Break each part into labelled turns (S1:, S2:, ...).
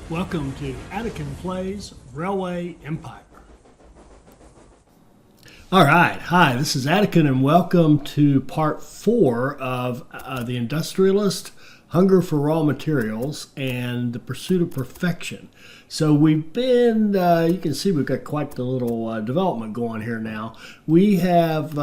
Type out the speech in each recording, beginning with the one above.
S1: Welcome to Attican Plays Railway Empire. All right, hi, this is Attican, and welcome to part 4 of the Industrialist, Hunger for Raw Materials, and the Pursuit of Perfection. So we've been, you can see we've got quite the little development going here now. We have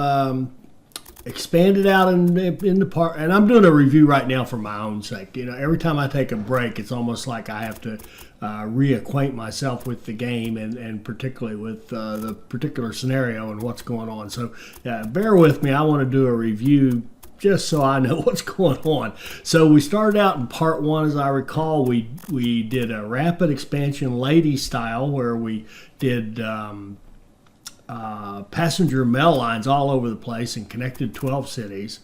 S1: expanded out in the part, and I'm doing a review right now for my own sake. You know, every time I take a break, it's almost like I have to reacquaint myself with the game and particularly with the particular scenario and what's going on. So bear with me. I want to do a review just so I know what's going on. So we started out in part 1, as I recall. We did a rapid expansion lady style where we did passenger mail lines all over the place and connected 12 cities.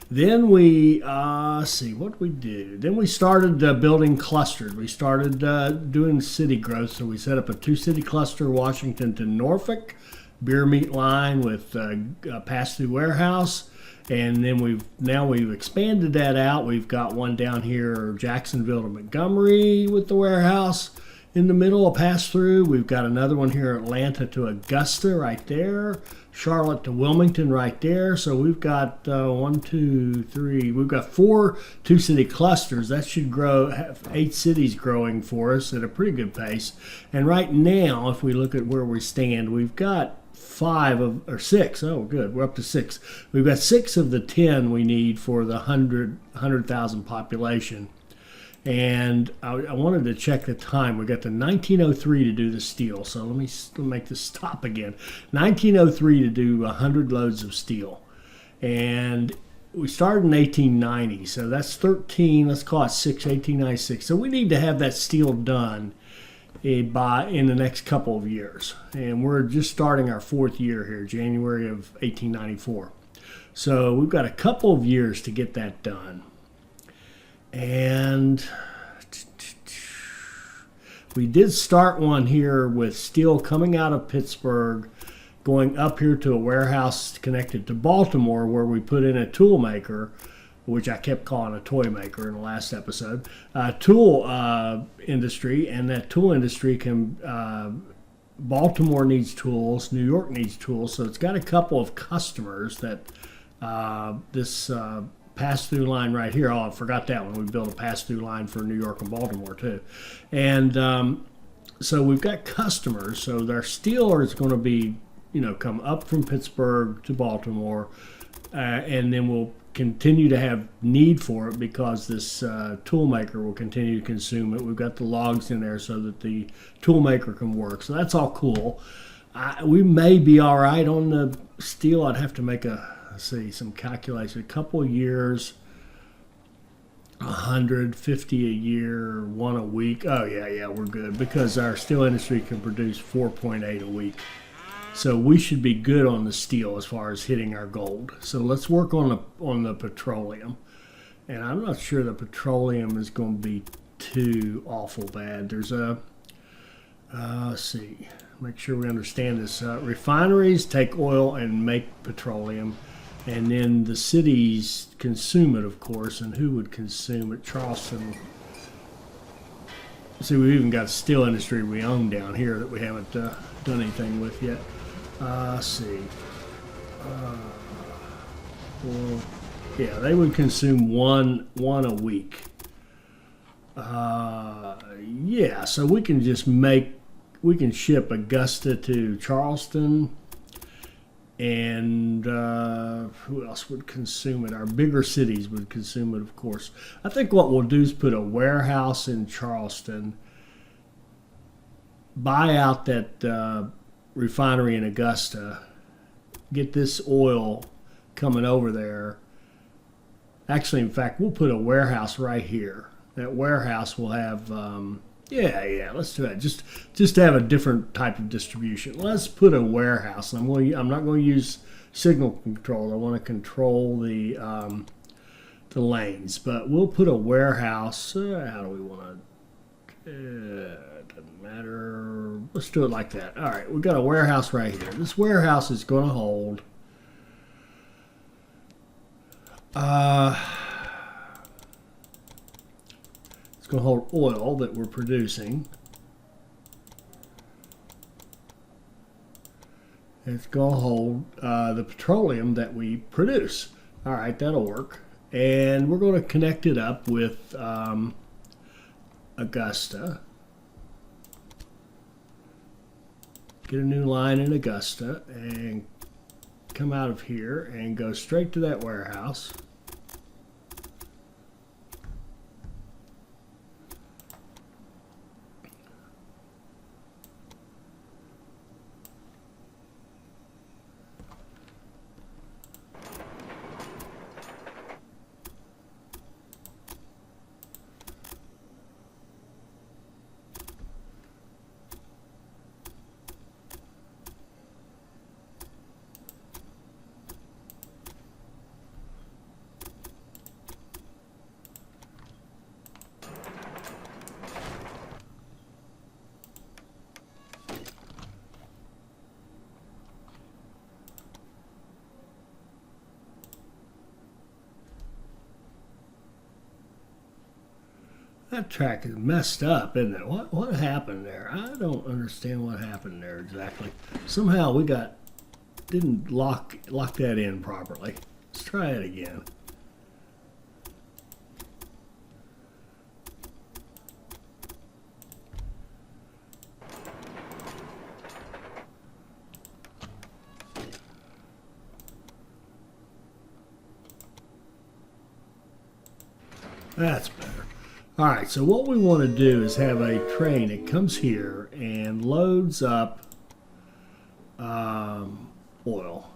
S1: Then we, see what we do. Then we started building clusters. We started doing city growth. So we set up a 2-city cluster, Washington to Norfolk, beer meat line with a pass-through warehouse. And then we've expanded that out. We've got one down here, Jacksonville to Montgomery with the warehouse in the middle, a pass-through. We've got another one here, Atlanta to Augusta right there. Charlotte to Wilmington right there. So we've got 1, 2, 3. We've got 4 2-city clusters. That should have 8 cities growing for us at a pretty good pace. And right now, if we look at where we stand, we've got 6. Oh, good. We're up to 6. We've got 6 of the 10 we need for the 100,000 population. And I wanted to check the time. We got to 1903 to do the steel. So let me make this stop again. 1903 to do 100 loads of steel. And we started in 1890. So that's 13. Let's call it 1896. So we need to have that steel done in the next couple of years. And we're just starting our 4th year here, January of 1894. So we've got a couple of years to get that done. And we did start one here with steel coming out of Pittsburgh, going up here to a warehouse connected to Baltimore, where we put in a tool maker, which I kept calling a toy maker in the last episode, tool industry. And that tool industry Baltimore needs tools, New York needs tools. So it's got a couple of customers that this pass-through line right here. Oh, I forgot that one. We built a pass-through line for New York and Baltimore too. And so we've got customers. So their steel is going to be, come up from Pittsburgh to Baltimore, and then we'll continue to have need for it because this tool maker will continue to consume it. We've got the logs in there so that the tool maker can work. So that's all cool. We may be all right on the steel. I'd have to make some calculation. A couple of years, 150 a year, 1 a week. Oh yeah, we're good because our steel industry can produce 4.8 a week. So we should be good on the steel as far as hitting our gold. So let's work on the petroleum. And I'm not sure the petroleum is going to be too awful bad. There's let's see, make sure we understand this. Refineries take oil and make petroleum. And then the cities consume it, of course. And who would consume it? Charleston. See, we've even got a steel industry we own down here that we haven't done anything with yet. Let's see. Well, yeah, they would consume one a week. Yeah, so we can ship Augusta to Charleston. And who else would consume it? Our bigger cities would consume it, of course. I think what we'll do is put a warehouse in Charleston, buy out that refinery in Augusta, get this oil coming over there. Actually, in fact, we'll put a warehouse right here. That warehouse will have let's do that. Just to have a different type of distribution. Let's put a warehouse. I'm not going to use signal control. I want to control the lanes, but we'll put a warehouse. How do we want to? Doesn't matter. Let's do it like that. All right, we've got a warehouse right here. This warehouse is going to hold. It's going to hold oil that we're producing. It's going to hold the petroleum that we produce. All right, that'll work. And we're going to connect it up with Augusta. Get a new line in Augusta and come out of here and go straight to that warehouse. That track is messed up, isn't it? What happened there? I don't understand what happened there exactly. Somehow we didn't lock that in properly. Let's try it again. That's better. All right, so what we want to do is have a train that comes here and loads up oil.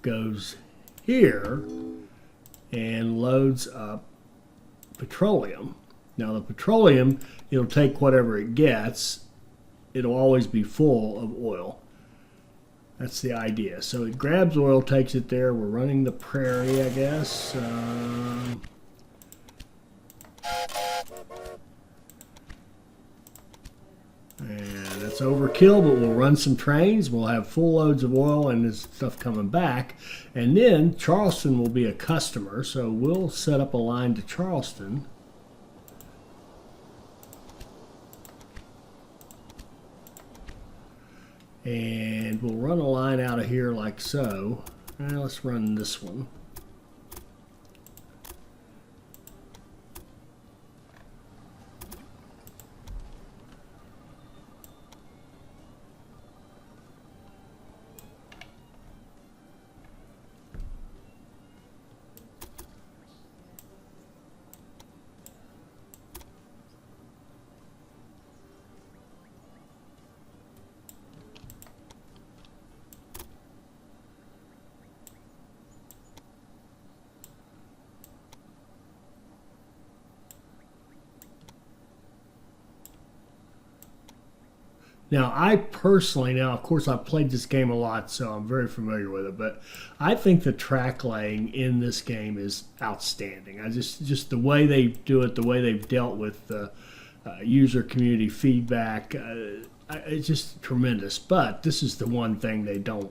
S1: Goes here and loads up petroleum. Now the petroleum, it'll take whatever it gets. It'll always be full of oil. That's the idea. So it grabs oil, takes it there. We're running the prairie, I guess. And that's overkill, but we'll run some trains. We'll have full loads of oil and this stuff coming back. And then Charleston will be a customer, so we'll set up a line to Charleston. And we'll run a line out of here like so. Now let's run this one. Now, I personally, of course, I've played this game a lot, so I'm very familiar with it, but I think the track laying in this game is outstanding. I just the way they do it, the way they've dealt with the user community feedback, it's just tremendous. But this is the one thing they don't,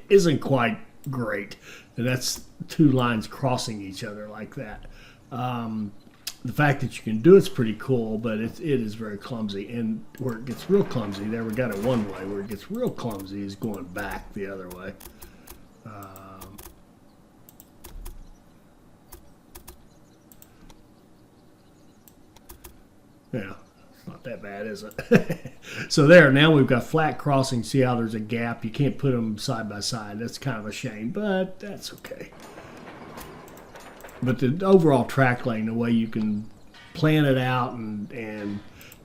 S1: isn't quite great, and that's two lines crossing each other like that. The fact that you can do it's pretty cool, but it is very clumsy. And where it gets real clumsy, there we got it one way. Where it gets real clumsy is going back the other way. Yeah, it's not that bad, is it? So there, now we've got flat crossing. See how there's a gap? You can't put them side by side. That's kind of a shame, but that's okay. But the overall track lane, the way you can plan it out and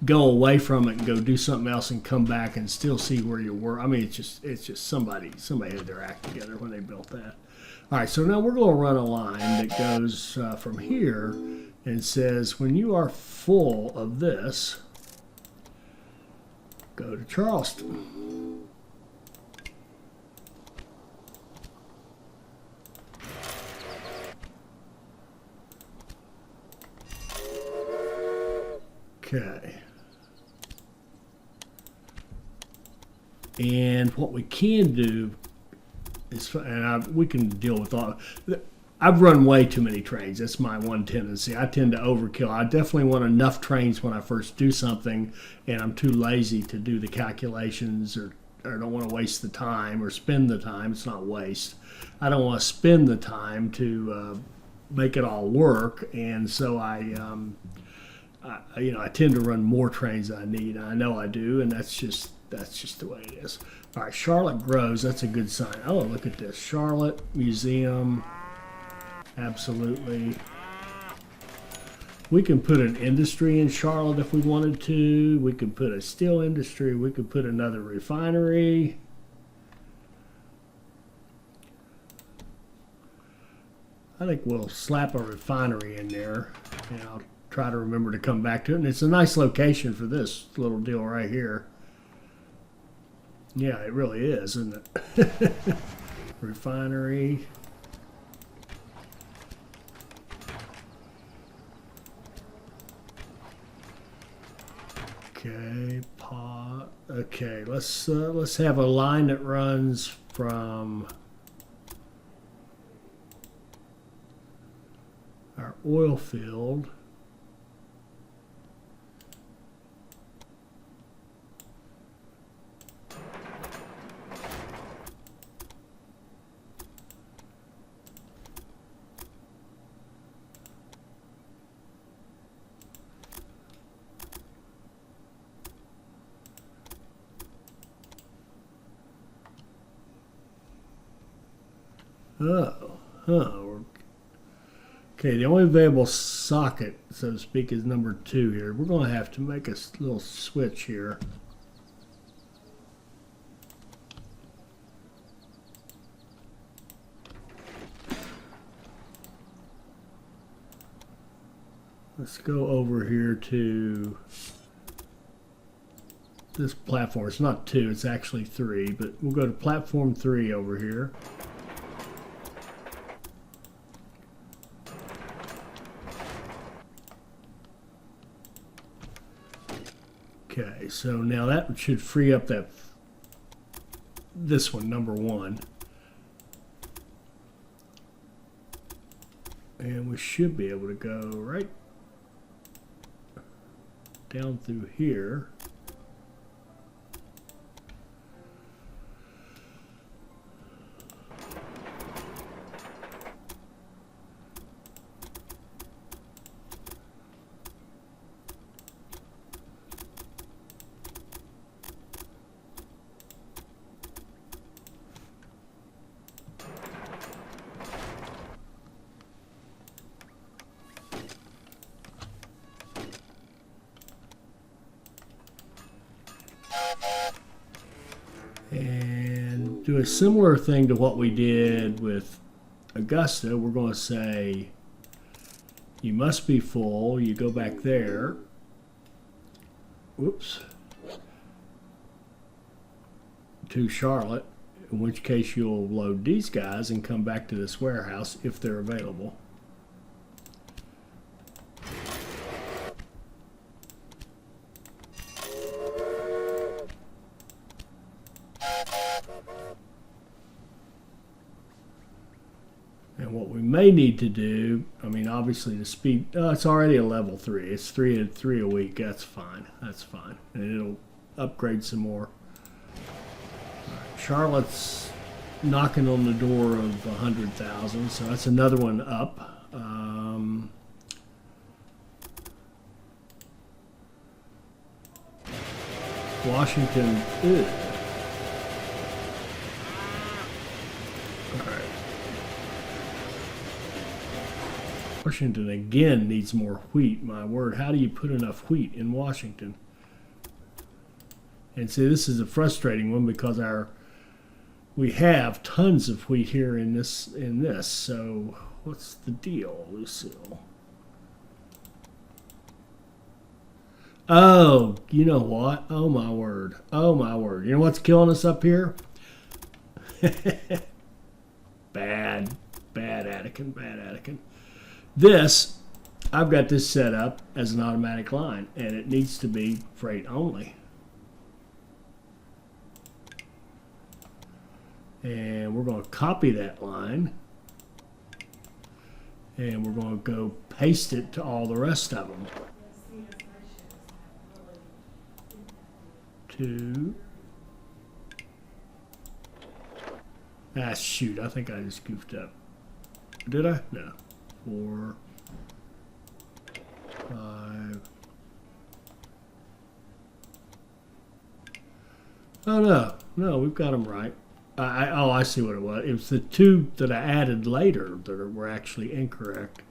S1: go away from it and go do something else and come back and still see where you were. I mean, it's just somebody had their act together when they built that. All right, so now we're going to run a line that goes from here and says, when you are full of this, go to Charleston. Okay. And what we can do is, and we can deal with all. I've run way too many trains. That's my one tendency. I tend to overkill. I definitely want enough trains when I first do something, and I'm too lazy to do the calculations or don't want to waste the time or spend the time. It's not waste. I don't want to spend the time to make it all work, and so I tend to run more trains than I need. I know I do, and that's just the way it is. All right, Charlotte grows. That's a good sign. Oh, look at this. Charlotte Museum. Absolutely. We can put an industry in Charlotte if we wanted to. We could put a steel industry. We could put another refinery. I think we'll slap a refinery in there, and I'll try to remember to come back to it. And it's a nice location for this little deal right here. Yeah, it really is, isn't it? Refinery. Okay, pot. Okay, let's have a line that runs from our oil field. Okay, the only available socket, so to speak, is number 2 here. We're going to have to make a little switch here. Let's go over here to this platform. It's not 2, it's actually 3, but we'll go to platform 3 over here. Okay, so now that should free up this one, number 1. And we should be able to go right down through here. And do a similar thing to what we did with Augusta. We're going to say you must be full. You go back there. Whoops. To Charlotte, in which case you'll load these guys and come back to this warehouse if they're available. And what we may need to do, I mean, obviously the speed, it's already a level 3. It's 3 a week. That's fine. That's fine. And it'll upgrade some more. Right. Charlotte's knocking on the door of 100,000, so that's another one up. Washington, ew. Washington again needs more wheat. My word, how do you put enough wheat in Washington? And see, this is a frustrating one because we have tons of wheat here in this. So what's the deal, Lucille? Oh, you know what? Oh my word. Oh my word. You know what's killing us up here? Bad Anakin, bad Anakin. This, I've got this set up as an automatic line, and it needs to be freight only. And we're going to copy that line. And we're going to go paste it to all the rest of them. 2. Ah, shoot, I think I just goofed up. Did I? No. 4, 5. Oh, no, we've got them right. I see what it was. It was the 2 that I added later that were actually incorrect.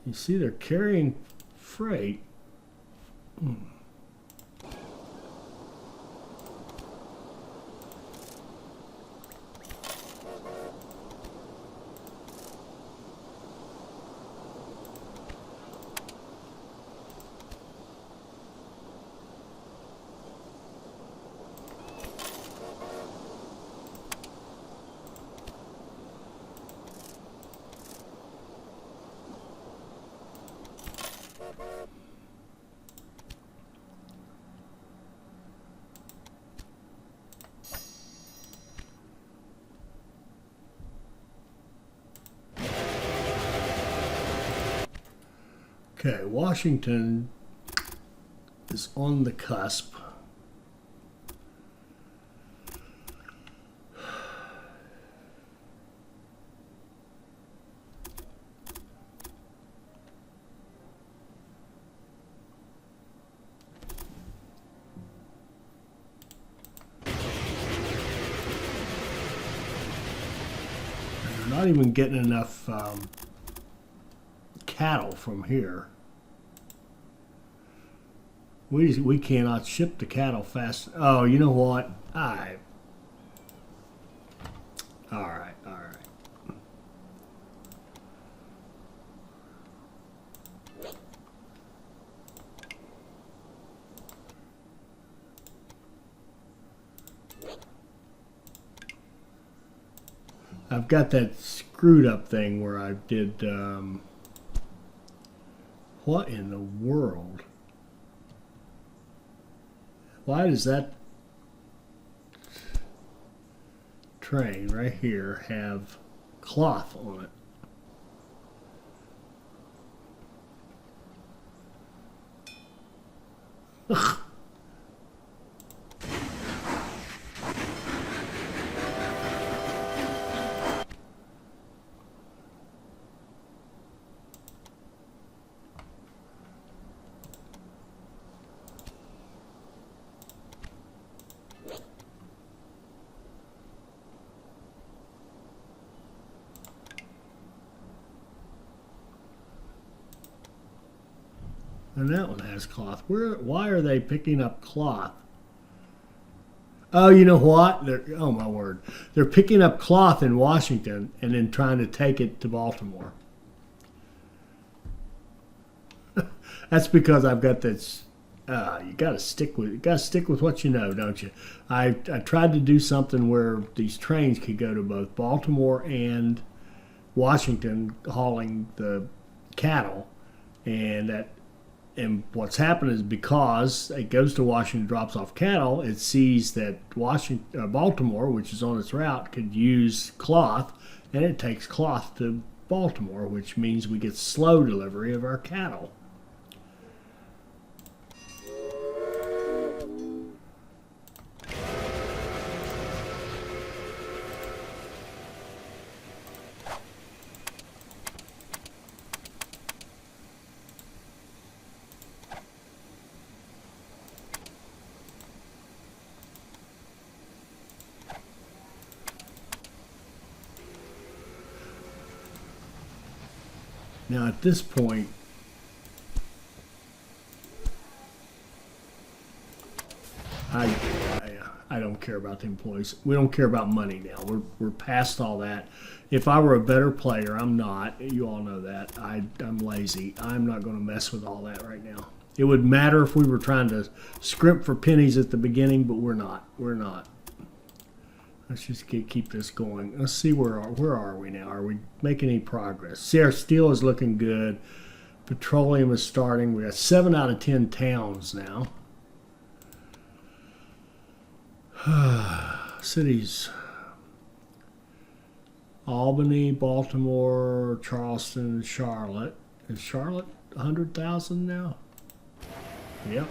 S1: You see, they're carrying freight. Okay, Washington is on the cusp. They're not even getting enough cattle from here. We cannot ship the cattle fast. Oh, you know what? All right. I've got that screwed up thing where I did, what in the world? Why does that train right here have cloth on it? Ugh. And that one has cloth. Why are they picking up cloth? Oh, you know what? Oh, my word. They're picking up cloth in Washington and then trying to take it to Baltimore. That's because I've got this. You got to stick with what you know, don't you? I tried to do something where these trains could go to both Baltimore and Washington hauling the cattle, and what's happened is because it goes to Washington, drops off cattle, it sees that Baltimore, which is on its route, could use cloth, and it takes cloth to Baltimore, which means we get slow delivery of our cattle. Now at this point, I don't care about the employees. We don't care about money now. We're past all that. If I were a better player, I'm not. You all know that. I'm lazy. I'm not going to mess with all that right now. It would matter if we were trying to scrimp for pennies at the beginning, but we're not. We're not. Let's just keep this going. Let's see where are we now? Are we making any progress? See, our steel is looking good. Petroleum is starting. We got 7 out of 10 towns now. Cities. Albany, Baltimore, Charleston, Charlotte. Is Charlotte 100,000 now? Yep.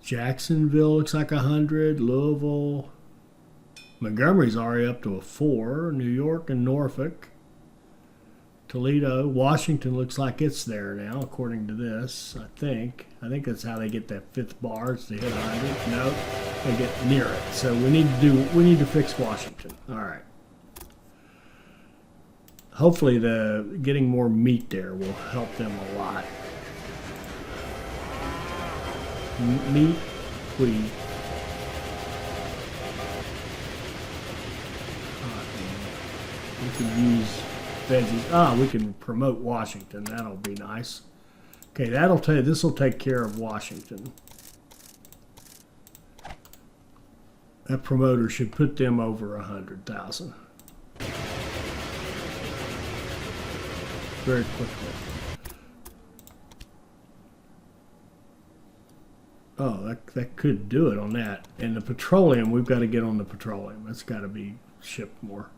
S1: Jacksonville looks like 100. Louisville. Montgomery's already up to a 4. New York and Norfolk. Toledo. Washington looks like it's there now, according to this, I think. I think that's how they get that 5th bar, is to hit 100. No, they get near it. So we need to fix Washington. All right. Hopefully the getting more meat there will help them a lot. Meat, wheat. We can use veggies. We can promote Washington. That'll be nice. Okay, this will take care of Washington. That promoter should put them over 100,000 very quickly. Oh, that could do it on that. And the petroleum, we've got to get on the petroleum. That's got to be shipped more.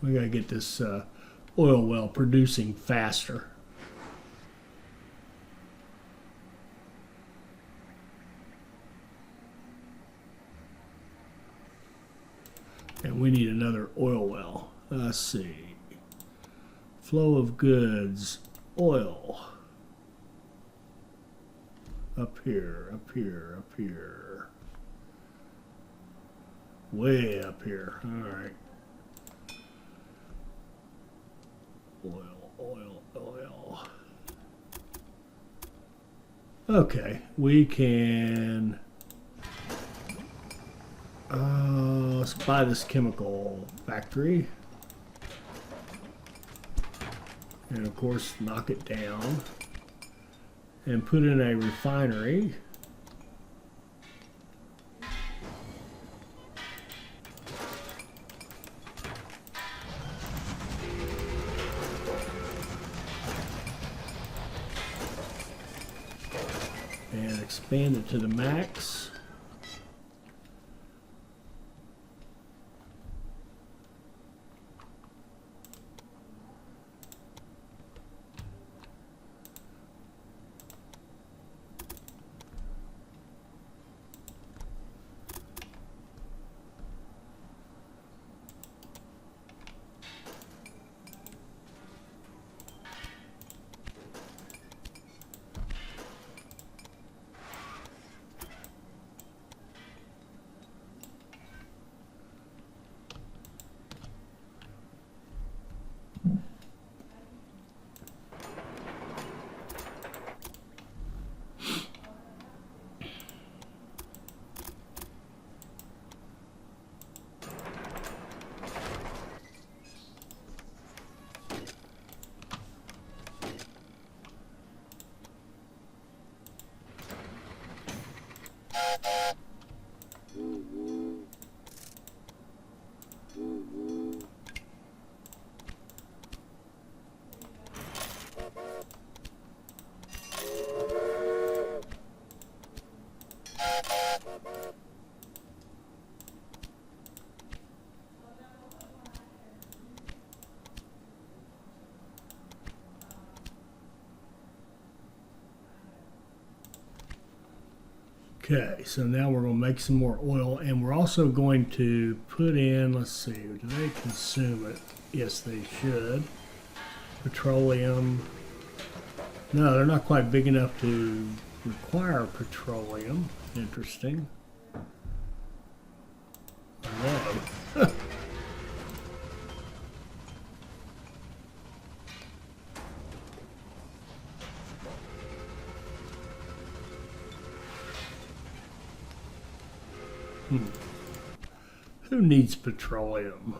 S1: We got to get this oil well producing faster. And we need another oil well. Let's see. Flow of goods, oil. Up here, up here, up here. Way up here. All right. Oil. Okay, we can let's buy this chemical factory. And of course knock it down and put in a refinery. And expand it to the max. Okay, so now we're going to make some more oil, and we're also going to put in, let's see, do they consume it? Yes, they should. Petroleum. No, they're not quite big enough to require petroleum. Interesting. I know. Who needs petroleum?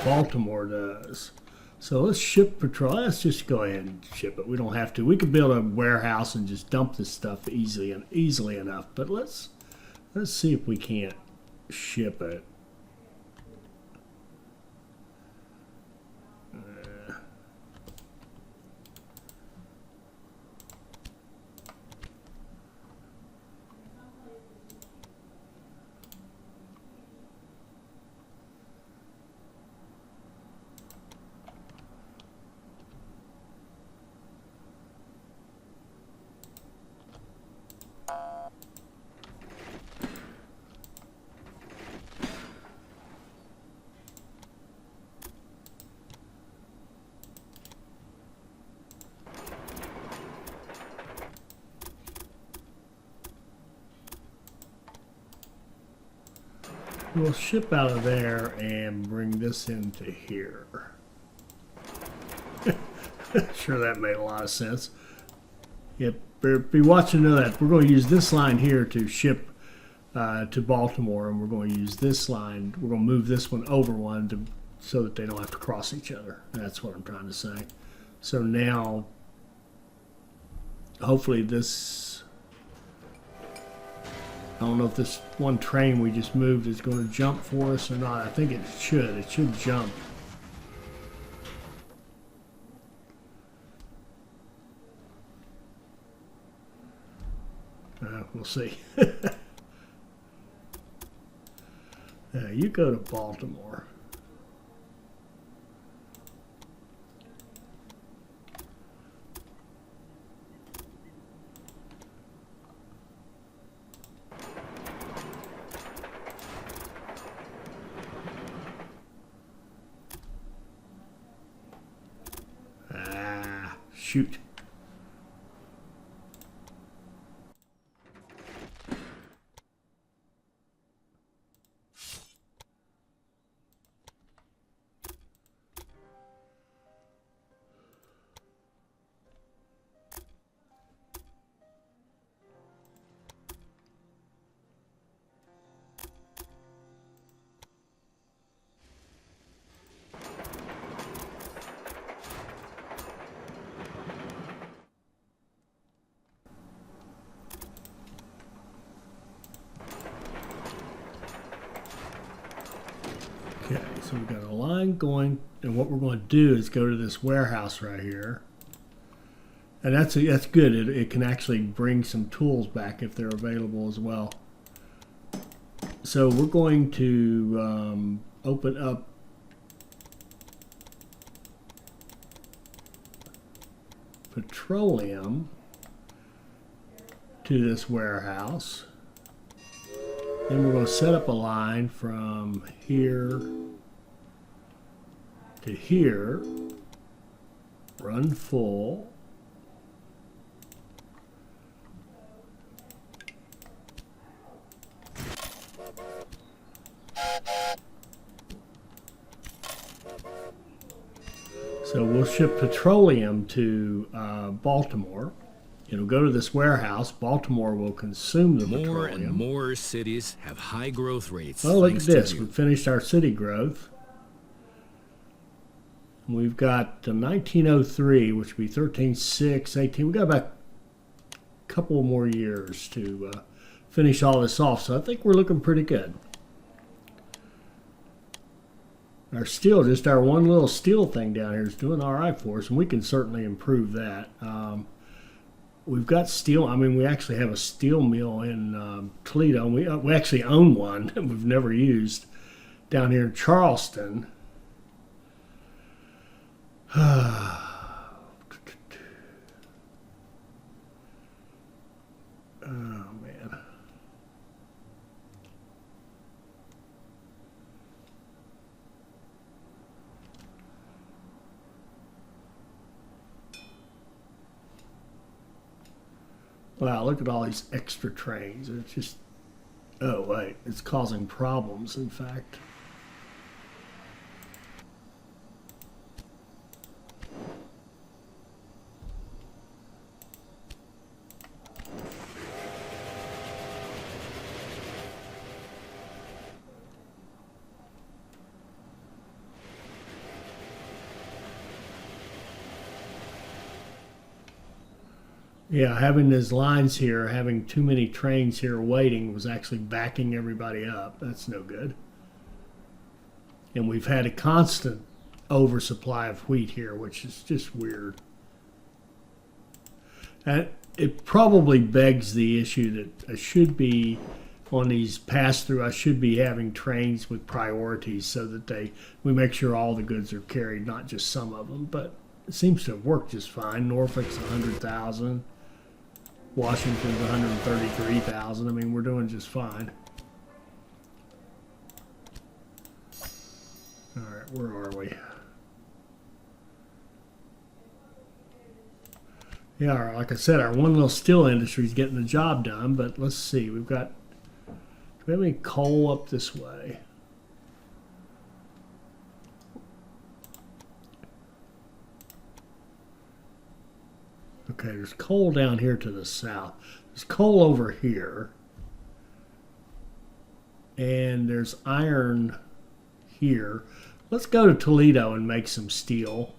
S1: Baltimore does. So let's ship petroleum. Let's just go ahead and ship it. We don't have to. We could build a warehouse and just dump this stuff easily enough. But let's see if we can't ship it. We'll ship out of there and bring this into here. Sure, that made a lot of sense. Yep, be watching to know that. We're going to use this line here to ship to Baltimore, and we're going to use this line. We're going to move this one over one so that they don't have to cross each other. That's what I'm trying to say. So now, hopefully this... I don't know if this one train we just moved is going to jump for us or not. I think it should. It should jump. We'll see. You go to Baltimore. Shoot. Okay, so we've got a line going, and what we're going to do is go to this warehouse right here. And that's good. It can actually bring some tools back if they're available as well. So we're going to open up petroleum to this warehouse. Then we're going to set up a line from here to here, run full. So we'll ship petroleum to Baltimore. It'll go to this warehouse. Baltimore will consume the petroleum.
S2: More and more cities have high growth rates.
S1: Oh, look at this. We've finished our city growth. We've got 1903, which would be 13, 6, 18. We've got about a couple more years to finish all this off. So I think we're looking pretty good. Our steel, just our one little steel thing down here is doing all right for us, and we can certainly improve that. We've got steel. I mean, we actually have a steel mill in Toledo. We actually own one that we've never used down here in Charleston. Oh, man. Wow, look at all these extra trains. It's just, oh wait, it's causing problems, in fact. Yeah, having these lines here, having too many trains here waiting was actually backing everybody up. That's no good. And we've had a constant oversupply of wheat here, which is just weird. And it probably begs the issue that I should be on these pass through. I should be having trains with priorities so that we make sure all the goods are carried, not just some of them. But it seems to have worked just fine. Norfolk's 100,000. Washington's 133,000. I mean, we're doing just fine. All right, where are we? Yeah, like I said, our one little steel industry is getting the job done, but let's see. Do we have any coal up this way? Okay, there's coal down here to the south. There's coal over here. And there's iron here. Let's go to Toledo and make some steel.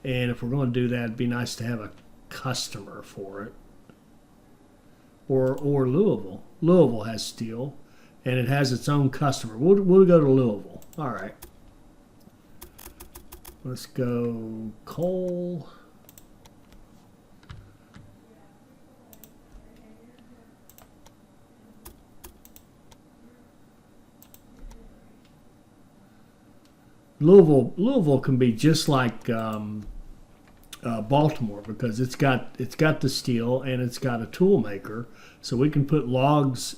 S1: And if we're going to do that, it'd be nice to have a customer for it. Or Louisville. Louisville has steel, and it has its own customer. We'll go to Louisville. All right. Let's go coal. Louisville can be just like Baltimore because it's got the steel and it's got a tool maker, so we can put logs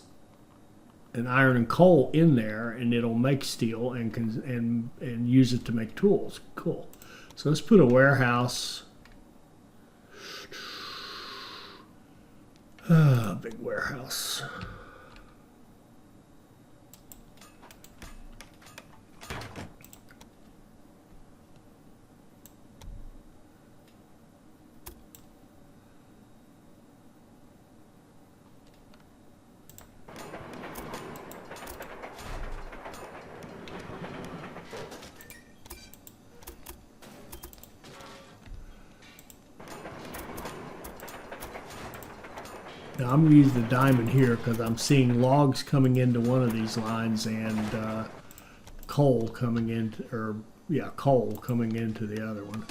S1: and iron and coal in there, and it'll make steel and use it to make tools. Cool. So let's put a warehouse. Big warehouse. Now I'm going to use the diamond here because I'm seeing logs coming into one of these lines and coal coming into, coal coming into the other one.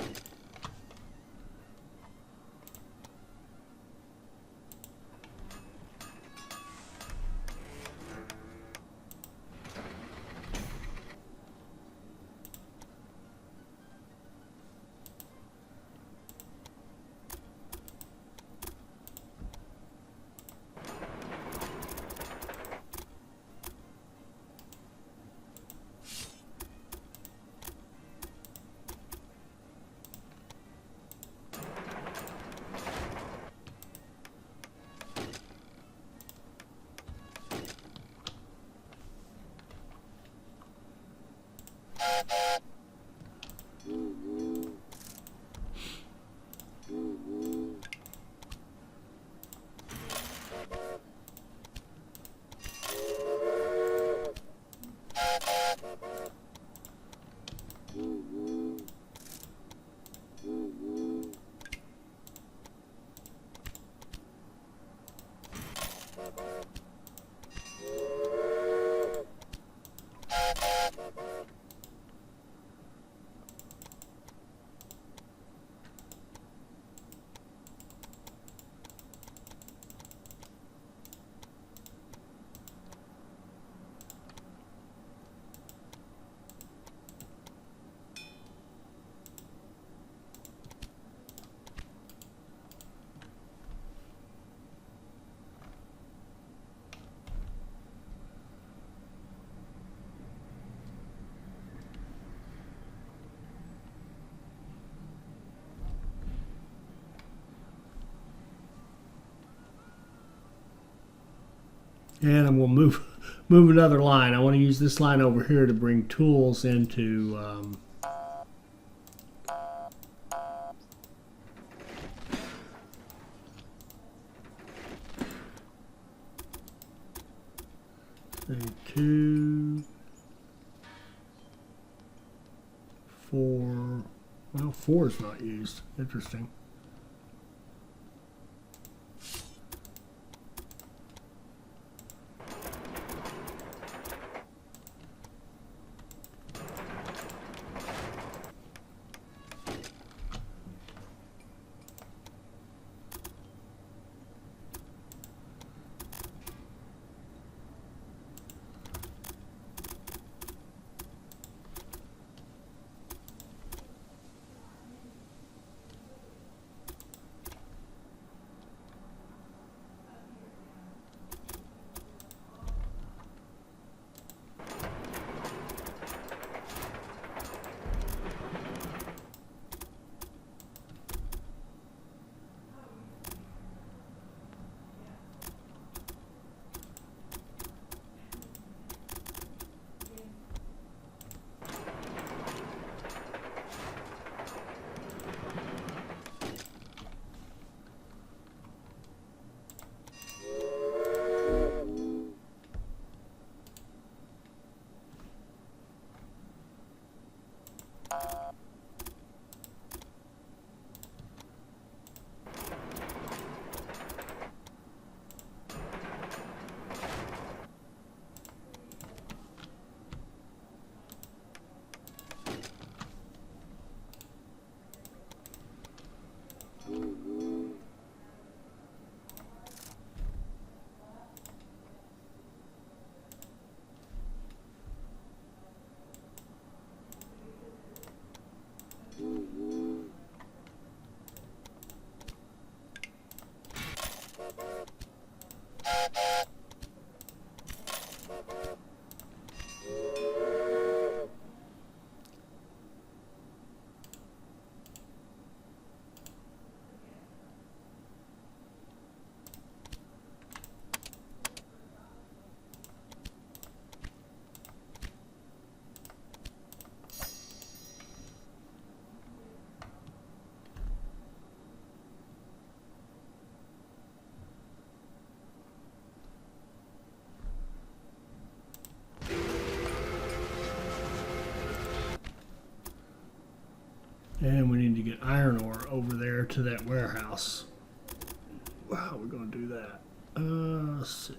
S1: And I'm going to move another line. I want to use this line over here to bring tools into say 2, 4. Well, 4 is not used. Interesting. And we need to get iron ore over there to that warehouse. How are we going to do that? Let's see.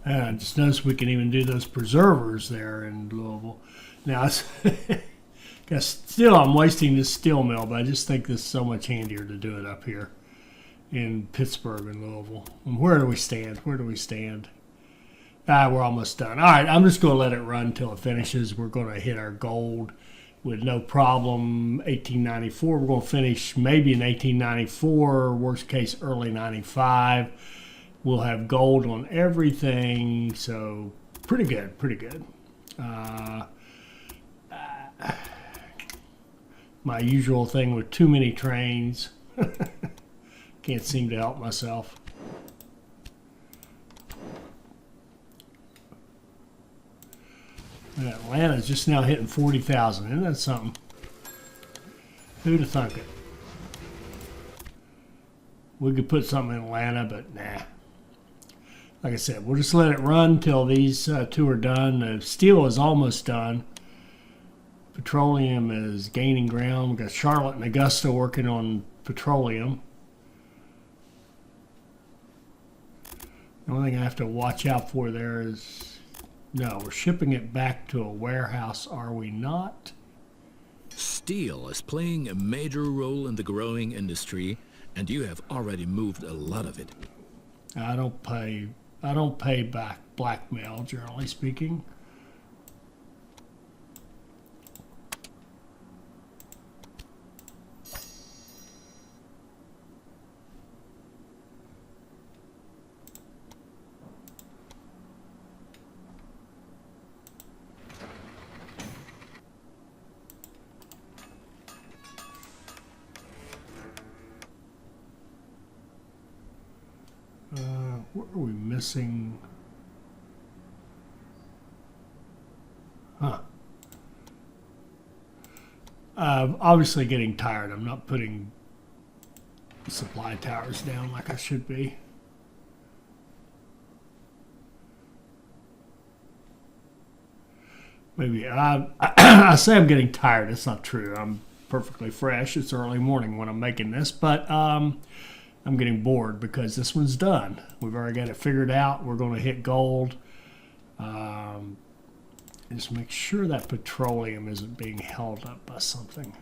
S1: And I just noticed we can even do those preservers there in Louisville. Now, still I'm wasting this steel mill, but I just think this is so much handier to do it up here in Pittsburgh and Louisville. And where do we stand? Where do we stand? We're almost done. All right, I'm just going to let it run until it finishes. We're going to hit our gold with no problem. 1894. We're going to finish maybe in 1894, worst case early 95. We'll have gold on everything, so pretty good, pretty good. My usual thing with too many trains. Can't seem to help myself. And Atlanta's just now hitting 40,000. Isn't that something? Who'd have thunk it? We could put something in Atlanta, but nah. Like I said, we'll just let it run till these two are done. The steel is almost done. Petroleum is gaining ground. We've got Charlotte and Augusta working on petroleum. The only thing I have to watch out for there is, no, we're shipping it back to a warehouse, are we not?
S2: Steel is playing a major role in the growing industry, and you have already moved a lot of it.
S1: I don't pay back blackmail, generally speaking. What are we missing? Obviously getting tired. I'm not putting supply towers down like I should be. Maybe I say I'm getting tired. It's not true. I'm perfectly fresh. It's early morning when I'm making this, but I'm getting bored because this one's done. We've already got it figured out. We're going to hit gold. Just make sure that petroleum isn't being held up by something.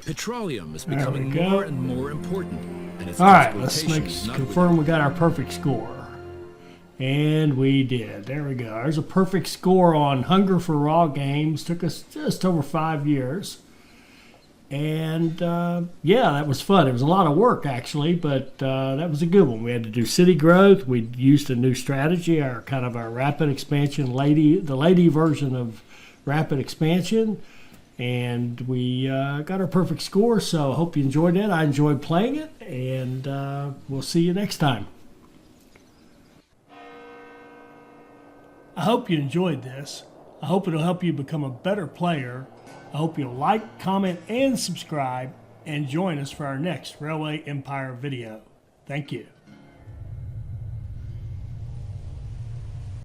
S2: Petroleum is becoming more and more important, and its
S1: all right, let's
S2: exploitation
S1: confirm we got our perfect score. And we did. There we go. There's a perfect score on Hunger for Raw Games. Took us just over 5 years. And yeah, that was fun. It was a lot of work, actually, but that was a good one. We had to do city growth. We used a new strategy, our rapid expansion, the lady version of rapid expansion. And we got our perfect score, so I hope you enjoyed it. I enjoyed playing it, and we'll see you next time. I hope you enjoyed this. I hope it'll help you become a better player. I hope you'll like, comment, and subscribe, and join us for our next Railway Empire video. Thank you.